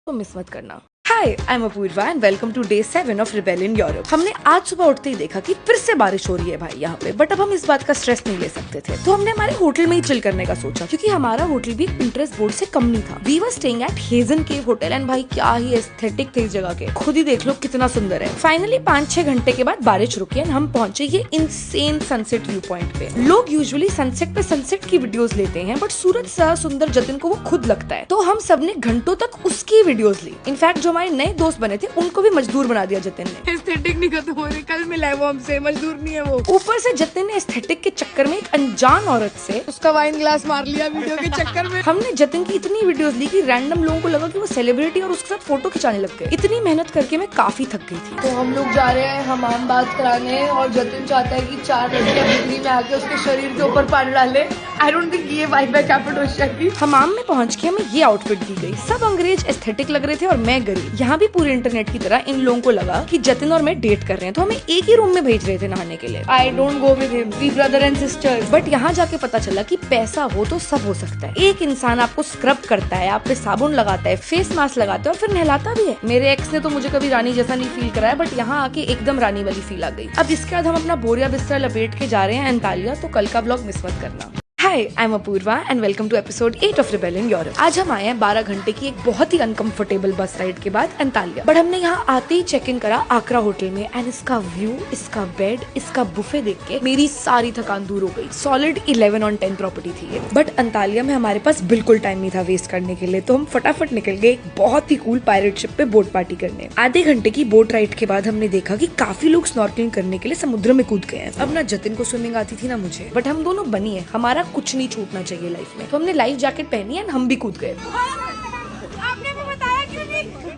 तो मिस मत करना। Hi, I am Apurva and welcome to day 7 of rebellion Europe. हमने आज सुबह उठते ही देखा कि फिर से बारिश हो रही है भाई यहाँ पे, बट अब हम इस बात का स्ट्रेस नहीं ले सकते थे, तो हमने हमारे होटल में ही चिल करने का सोचा, क्योंकि हमारा होटल भी पिंटरेस्ट बोर्ड से कम नहीं था। We were staying at Hazen cave hotel and भाई क्या ही एस्थेटिक थे इस जगह के, खुद ही देख लो कितना सुंदर है। फाइनली 5-6 घंटे के बाद बारिश रुकी एंड हम पहुंचे ये इंसेन सनसेट व्यू पॉइंट पे। लोग यूजुअली सनसेट पे सनसेट की वीडियोस लेते हैं, बट सूरज सा सुंदर जतिन को वो खुद लगता है, तो हम सबने घंटों तक उसकी वीडियोस ली। इनफैक्ट जो हमारे नए दोस्त बने थे उनको भी मजदूर बना दिया जतिन ने। एस्थेटिक नहीं खत्म हो रही, कल मिला है वो हमसे, मजदूर नहीं है वो। ऊपर से जतिन ने एस्थेटिक के चक्कर में एक अनजान औरत से उसका वाइन ग्लास मार लिया वीडियो के चक्कर में। हमने जतिन की इतनी वीडियोस ली कि रैंडम लोगों को लगा कि वो सेलिब्रिटी और उसके साथ फोटो खिंचाने लग गए। इतनी मेहनत करके मैं काफी थक गई थी। तो हम लोग जा रहे हैं हमाम बात कराने और जतिन चाहता है कि 4 लड़कियां बिजली में आके उसके शरीर के ऊपर पानी डाले। आई डोंट थिंक ये वाइब है कैपेडोशिया की। हमाम में पहुंच के हमें ये आउटफिट दी गई। सब अंग्रेज एस्थेटिक लग रहे थे और मैं गरीब। यहाँ भी पूरे इंटरनेट की तरह इन लोगों को लगा कि जतिन और मैं डेट कर रहे हैं, तो हमें एक ही रूम में भेज रहे थे नहाने के लिए। I don't go with him, we brother and sister. But यहाँ जाके पता चला कि पैसा हो तो सब हो सकता है। एक इंसान आपको स्क्रब करता है, आप पे साबुन लगाता है, फेस मास्क लगाता है और फिर नहलाता भी है। मेरे एक्स ने तो मुझे कभी रानी जैसा नहीं फील कराया, बट यहाँ आके एकदम रानी वाली फील आ गई। अब इसके बाद हम अपना बोरिया बिस्तर लपेट के जा रहे हैं अंतालिया, तो कल का ब्लॉग मिस मत करना। Hi, I am Apurva and welcome to episode 8 of rebellion Europe. आज हम आए हैं 12 घंटे की एक बहुत ही अनकंफर्टेबल बस राइड के बाद अंतालिया, बट हमने यहाँ आते ही चेक इन करा आकरा होटल में एंड इसका व्यू, इसका बेड, इसका बुफे देख के मेरी सारी थकान दूर हो गई। सॉलिड 11 on 10 प्रॉपर्टी थी ये। बट अंतालिया में हमारे पास बिल्कुल टाइम नहीं था वेस्ट करने के लिए, तो हम फटाफट निकल गए एक बहुत ही कूल पायरेट शिप पे बोट पार्टी करने। आधे घंटे की बोट राइड के बाद हमने देखा कि काफी लोग स्नॉर्कलिंग करने के लिए समुद्र में कूद गए हैं। अब ना जतिन को स्विमिंग आती थी ना मुझे, बट हम दोनों बनी है, हमारा कुछ नहीं छूटना चाहिए लाइफ में, तो हमने लाइफ जैकेट पहनी एंड हम भी कूद गए।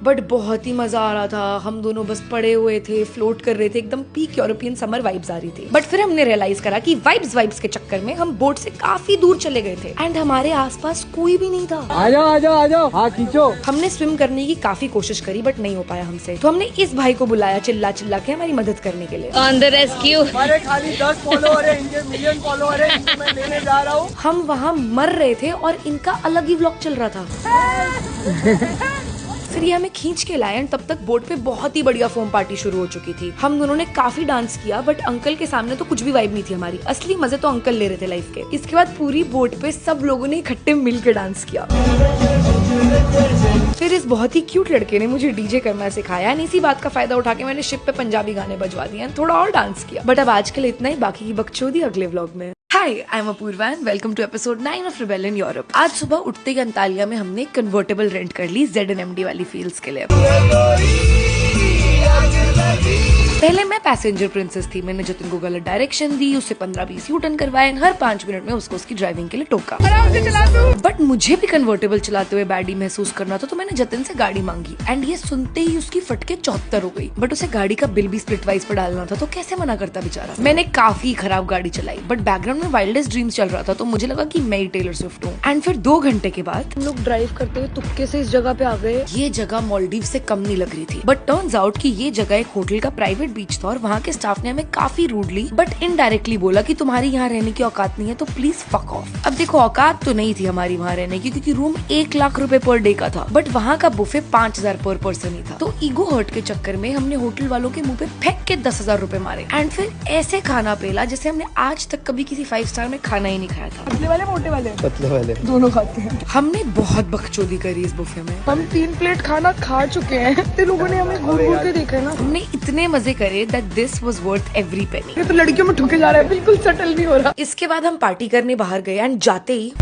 बट बहुत ही मजा आ रहा था। हम दोनों बस पड़े हुए थे, फ्लोट कर रहे थे, एकदम पीक यूरोपियन समर वाइब्स आ रही थी। बट फिर हमने रियलाइज करा कि वाइब्स के चक्कर में हम बोट से काफी दूर चले गए थे एंड हमारे आसपास कोई भी नहीं था। आ जाओ हाँ खींचो। हमने स्विम करने की काफी कोशिश करी बट नहीं हो पाया हमसे, तो हमने इस भाई को बुलाया चिल्ला चिल्ला के हमारी मदद करने के लिए। On the rescue. हमारे खाली 10 फॉलोअर है, इनके मिलियन फॉलोअर है, इनको मैं लेने जा रहा हूँ। हम वहाँ मर रहे थे और इनका अलग ही व्लॉग चल रहा था। फिर ये हमें खींच के लाए एंड तब तक बोट पे बहुत ही बढ़िया फोम पार्टी शुरू हो चुकी थी। हम दोनों ने काफी डांस किया, बट अंकल के सामने तो कुछ भी वाइब नहीं थी हमारी। असली मजे तो अंकल ले रहे थे लाइफ के। इसके बाद पूरी बोट पे सब लोगों ने इकट्ठे मिल के डांस किया। फिर इस बहुत ही क्यूट लड़के ने मुझे डीजे करना सिखाया एंड इसी बात का फायदा उठा के मैंने शिप पे पंजाबी गाने बजवा दिए, थोड़ा और डांस किया। बट अब आज के लिए इतना ही, बाकी की बकचोदी अगले व्लॉग में। Hi, I am Apurva and welcome to episode 9 of rebellion Europe. आज सुबह उठते ही अंतालिया में हमने कन्वर्टेबल रेंट कर ली ZNMD वाली फील्स के लिए। पहले मैं पैसेंजर प्रिंसेस थी। मैंने जतिन को गलत डायरेक्शन दी, उससे 15-20 U-turn करवाए, हर 5 मिनट में उसको उसकी ड्राइविंग के लिए टोका। बट मुझे भी कन्वर्टेबल चलाते हुए बैडी महसूस करना था, तो मैंने जतिन से गाड़ी मांगी एंड ये सुनते ही उसकी फटके 74 हो गई। बट उसे गाड़ी का बिल भी स्प्लिट वाइज पर डालना था, तो कैसे मना करता बेचारा। मैंने काफी खराब गाड़ी चलाई, बट बैकग्राउंड में वाइल्डेस्ट ड्रीम्स चल रहा था, तो मुझे लगा कि मैं ही टेलर स्विफ्ट हूँ। एंड फिर 2 घंटे के बाद हम लोग ड्राइव करते हुए तुक्के से इस जगह पे आ गए। ये जगह मालदीव से कम नहीं लग रही थी, बट टर्न्स आउट कि ये जगह एक होटल का प्राइवेट बीच था और वहाँ के स्टाफ ने हमें काफी रूडली बट इनडायरेक्टली बोला कि तुम्हारी यहाँ रहने की औकात नहीं है, तो प्लीज फक ऑफ। अब देखो, औकात तो नहीं थी हमारी वहाँ रहने की, क्योंकि रूम 1 लाख रुपए पर डे का था, बट वहाँ का बुफे 5000 पर पर्सन ही था। तो ईगो हर्ट के चक्कर में हमने होटल वालों के मुंह पे फेंक के 10,000 रुपए मारे एंड फिर ऐसे खाना पेला जैसे हमने आज तक कभी किसी 5 स्टार में खाना ही नहीं खाया था। पतले वाले मोटे वाले पतले वाले दोनों खाते हैं। हमने बहुत बकचोदी करी इस बुफे में। हम 3 प्लेट खाना खा चुके हैं। इतने लोगों ने हमें घूर घूर के देखा है ना। हमने इतने मजे करे that this was worth every penny. ये तो लड़कियों में ठुके जा रहा है, बिल्कुल सेटल नहीं हो रहा। इसके बाद हम पार्टी करने बाहर गए एंड जाते ही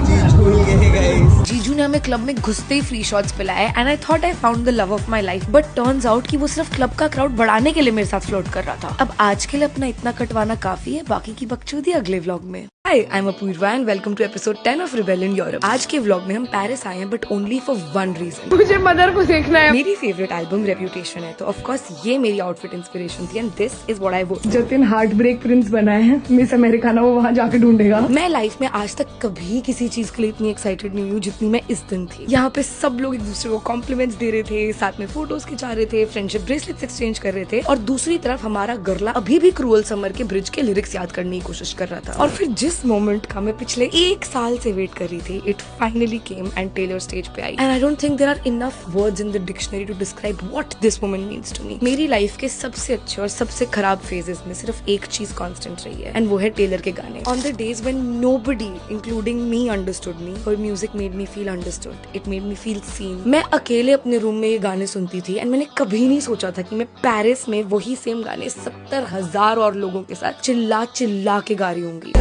जीजू ने हमें क्लब में घुसते ही फ्री शॉट्स पिलाए and I thought I found the love of my life, but turns out कि वो सिर्फ क्लब का क्राउड बढ़ाने के लिए मेरे साथ फ्लोट कर रहा था। अब आज के लिए अपना इतना कटवाना काफी है, बाकी की बकचोदी अगले व्लॉग में। Hi, I am Apurva and welcome to episode 10 of rebellion Europe. आज के व्लॉग में हम पेरिस आए हैं, but only for one reason. मुझे मदर को देखना है। मेरी फेवरेट एल्बम रेप्यूटेशन है, तो ऑफ कोर्स ये मेरी आउटफिट इंस्पिरेशन सिचुएशन थी and this is what I wore. Jatin heart break prince बना है, मिस अमेरिकाना वो वहाँ जाके ढूंढेगा। मैं लाइफ में आज तक कभी किसी चीज के लिए इतनी एक्साइटेड नहीं हुई जितनी मैं इस दिन थी। यहाँ पे सब लोग एक दूसरे को कॉम्प्लीमेंट्स दे रहे थे, साथ में फोटोज खिंचा रहे थे, फ्रेंडशिप ब्रेसलेट्स एक्सचेंज कर रहे थे और दूसरी तरफ हमारा गरला अभी भी क्रूअल समर के ब्रिज के लिरिक्स याद करने की कोशिश कर रहा था। और फिर जिस मोमेंट का मैं पिछले 1 साल से वेट कर रही थी, it finally came and Taylor stage पे I and I don't think there are enough words in the dictionary to describe what this woman means to me. मेरी लाइफ के सबसे अच्छे और सबसे खराब फेजेस में सिर्फ एक चीज कांस्टेंट रही है एंड वो है टेलर के गाने। On the days when nobody including me understood me, her music made me feel understood, it made me feel seen। मैं अकेले अपने रूम में ये गाने सुनती थी एंड मैंने कभी नहीं सोचा था कि मैं पेरिस में वही सेम गाने 70,000 और लोगों के साथ चिल्ला चिल्ला के गा रही होंगी।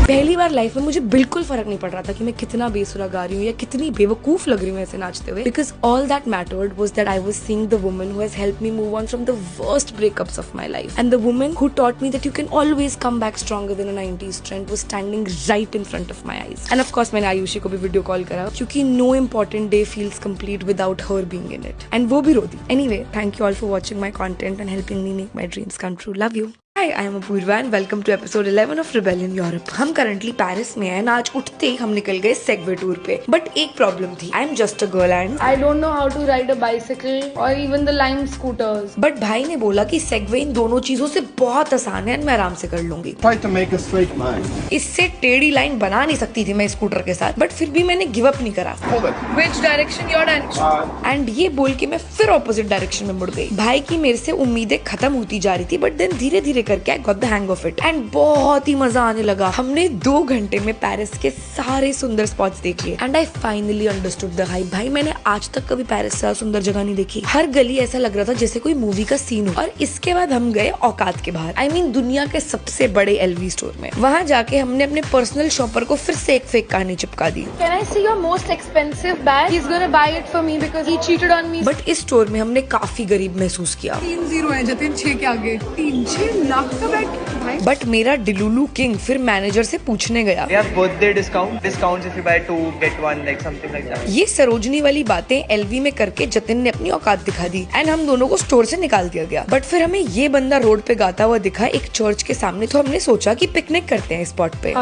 पहली बार लाइफ में मुझे बिल्कुल फर्क नहीं पड़ रहा था कि मैं कितना बेसुरा गा रही हूँ या कितनी बेवकूफ लग रही हूँ ऐसे नाचते हुए, because all that mattered was that I was seeing the woman who has helped me move on from the worst breakups of my life and the woman who taught me that you can always come back stronger than a 90s trend was standing right in front of my eyes. End of course मैंने आयुषी को भी video call करा क्योंकि know important day feels complete without her being in it and वो भी रो दी। Anyway, thank you all for watching my content and helping me make my dreams come true. Love you. Hi, I am Apurva and welcome to episode 11 of Rebellion Europe। हम currently Paris में हैं। आज उठते ही हम निकल गए segue tour पे, but एक प्रॉब्लम थी। I am just a girl and I don't know how to ride a bicycle or even the Lime scooters। But भाई ने बोला कि सेगवे इन दोनों चीजों से बहुत आसान है, मैं आराम से कर लूंगी। Try to make a straight line। इससे टेढ़ी लाइन बना नहीं सकती थी मैं स्कूटर के साथ, बट फिर भी मैंने गिव अप नहीं करा। Hold it। Which direction? Your direction। And ये बोल के मैं फिर ऑपोजिट डायरेक्शन में मुड़ गई। भाई की मेरे से उम्मीदें खत्म होती जा रही थी, बट देन धीरे धीरे करके I got the hang of it and बहुत ही मजा आने लगा। हमने 2 घंटे में पेरिस के सारे सुंदर स्पॉट्स देख लिए and I finally understood the hype. भाई मैंने आज तक कभी पेरिस से सुंदर जगह नहीं देखी। हर गली ऐसा लग रहा था जैसे कोई मूवी का सीन हो। और इसके बाद हम गए औकात के बाहर, आई मीन दुनिया के सबसे बड़े LV स्टोर में। वहाँ जाके हमने अपने पर्सनल शॉपर को फिर से एक फेक कहानी चिपका दी। Can I see your most expensive bag? He's gonna buy it for me because he cheated on me। But इस स्टोर में हमने काफी गरीब महसूस किया। 3-0 है जतिन, 6 के आगे 3-6 लाख का बैग। बट मेरा डिलुलू किंग फिर मैनेजर से पूछने गया, We have birthday discounts if you buy 2 get 1 like something like that। ये सरोजनी वाली बातें LV में करके जतिन ने अपनी औकात दिखा दी एंड हम दोनों को स्टोर से निकाल दिया गया। बट फिर हमें ये बंदा रोड पे गाता हुआ दिखा एक चर्च के सामने, तो हमने सोचा कि पिकनिक करते हैं इस स्पॉट पे।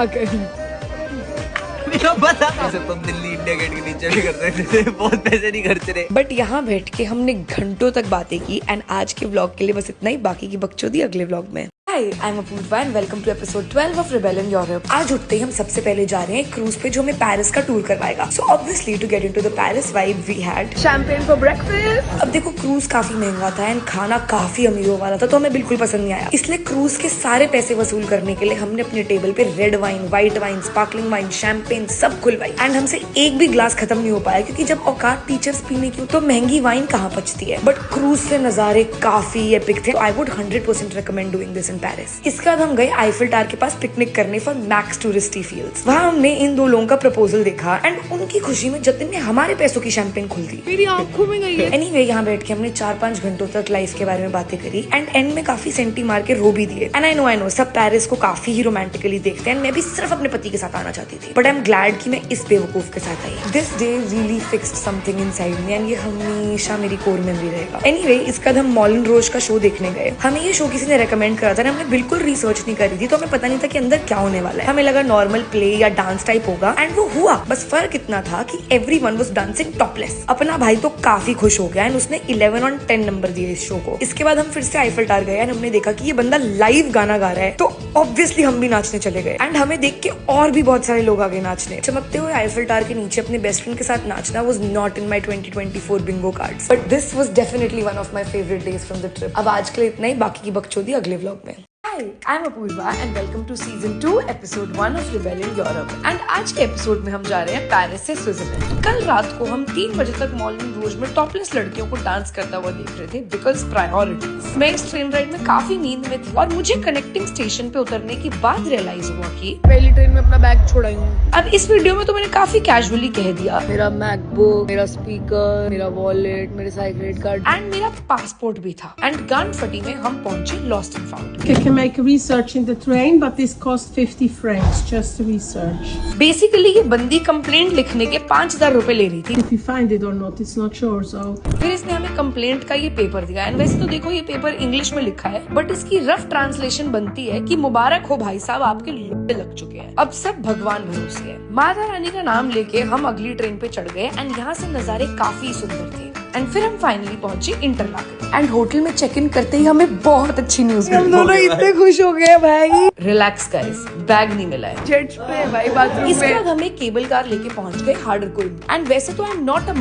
ऐसे तुम दिल्ली इंडिया गेट के नीचे भी करते थे, बहुत पैसे नहीं खर्च रहे। बट यहाँ बैठ के हमने घंटों तक बातें की एंड आज के व्लॉग के लिए बस इतना ही, बाकी की बकचोदी अगले व्लॉग में। Hi, I'm Apurva and welcome to episode 12 of Rebellion Europe। आज उठते ही हम सबसे पहले जा रहे हैं क्रूज पे जो हमें पेरिस का टूर करवाएगा। So obviously to get into the Paris vibe we had Champagne for breakfast। अब देखो क्रूज काफी महंगा था एंड खाना काफी अमीरों वाला था, तो हमें बिल्कुल पसंद नहीं आया। इसलिए क्रूज के सारे पैसे वसूल करने के लिए हमने अपने टेबल पे red wine, white wine, sparkling wine, champagne सब खुलवाई एंड हमसे एक भी ग्लास खत्म नहीं हो पाया क्योंकि जब औकात टीचर्स पीने की हो तो महंगी वाइन कहाँ बचती है। बट क्रूज से नजारे काफी एपिक थे। I would 100% recommend doing this in Paris. इसके बाद हम गए आईफिल टावर के पास पिकनिक करने फॉर मैक्स टूरिस्टी फील्स। वहाँ हमने इन 2 लोगों का प्रपोजल देखा एंड उनकी खुशी में जतिन ने हमारे पैसों की शैंपेन खोल दी। मेरी आंखों में गई है। एनीवे, यहाँ बैठ के हमने 4-5 घंटों तक लाइफ के बारे में बातें करी एंड एंड में काफी सेंटी मार के रो भी दिए। एंड आई नो सब पेरिस को काफी ही रोमांटिकली देखते हैं। मैं भी सिर्फ अपने पति के साथ आना चाहती थी, बट आई एम ग्लैड कि मैं इस बेवकूफ के साथ आई। This day really fixed something inside me and ये हमेशा मेरी कोर मेमोरी रहेगा। एनीवे, इसके बाद हम मॉलन रोज का शो देखने गए। हमें ये शो किसी ने रेकमेंड करा था, हमने बिल्कुल रिसर्च नहीं करी थी, तो हमें पता नहीं था कि अंदर क्या होने वाला है। हमें लगा नॉर्मल प्ले या डांस टाइप होगा एंड वो हुआ। बस फर्क इतना था कि एवरीवन वाज डांसिंग टॉपलेस। अपना भाई तो काफी खुश हो गया एंड उसने 11 on 10 नंबर दिए इस शो को। इसके बाद हम फिर से आईफिल टावर गए एंड हमने देखा कि ये बंदा लाइव गाना गा रहा है, तो ऑब्वियसली हम भी नाचने चले गए एंड हमें देख के और भी बहुत सारे लोग आगे नाचने। चमकते हुए आईफिल टावर के नीचे अपने बेस्ट फ्रेंड के साथ नाचना was not in my 2024 Bingo cards, but this was definitely one of my favourite days from the trip. अब आज के लिए इतना ही, बाकी की बकचोदी अगले व्लॉग में। Hi, I'm Apurva and welcome to season 2 episode 1 of Rebellion Europe। And आज के एपिसोड में हम जा रहे हैं पेरिस से स्विट्जरलैंड। कल रात को हम 3 बजे तक मॉलन रोज में टॉपलेस लड़कियों को डांस करता हुआ देख रहे थे बिकॉज प्रायोरिटीज। मैं इस ट्रेन राइड में काफी नींद में थी और मुझे कनेक्टिंग स्टेशन पे उतरने के बाद रियलाइज हुआ कि पहली ट्रेन में अपना बैग छोड़ा हूँ। अब इस वीडियो में तो मैंने काफी कैजुअली कह दिया मेरा मैकबुक, मेरा स्पीकर, मेरा वॉलेट, मेरे सारे क्रेडिट कार्ड एंड मेरा पासपोर्ट भी था। एंड गान फटी में हम पहुंचे लॉस्ट एंड फाउंड। क्योंकि make research in the train, but this cost 50 francs just to research. Basically ये बंदी कंप्लेंट लिखने के 5,000 रुपए ले रही थी। If you find it or not, it's not sure. So फिर इसने हमें कंप्लेंट का ये पेपर दिया। एंड वैसे तो देखो ये पेपर इंग्लिश में लिखा है, बट इसकी रफ ट्रांसलेशन बनती है कि मुबारक हो भाई साहब, आपके लोटे लग चुके हैं, अब सब भगवान भरोसे है। माता रानी का नाम लेके हम अगली ट्रेन पे चढ़ गए एंड यहाँ से नजारे काफी सुंदर थे। एंड फिर हम फाइनली पहुंचे इंटरलाken एंड होटल में चेक इन करते ही हमें बहुत अच्छी न्यूज मिली। हम दोनों इतने खुश हो गए भाई। रिलैक्स गाइस, बैग नहीं मिला है। जेट्स पे भाई बाथरूम इसके पे। बाद हमें केबल कार लेके पहुंच गए हार्डर कोई। एंड वैसे तो आई एम नॉट अ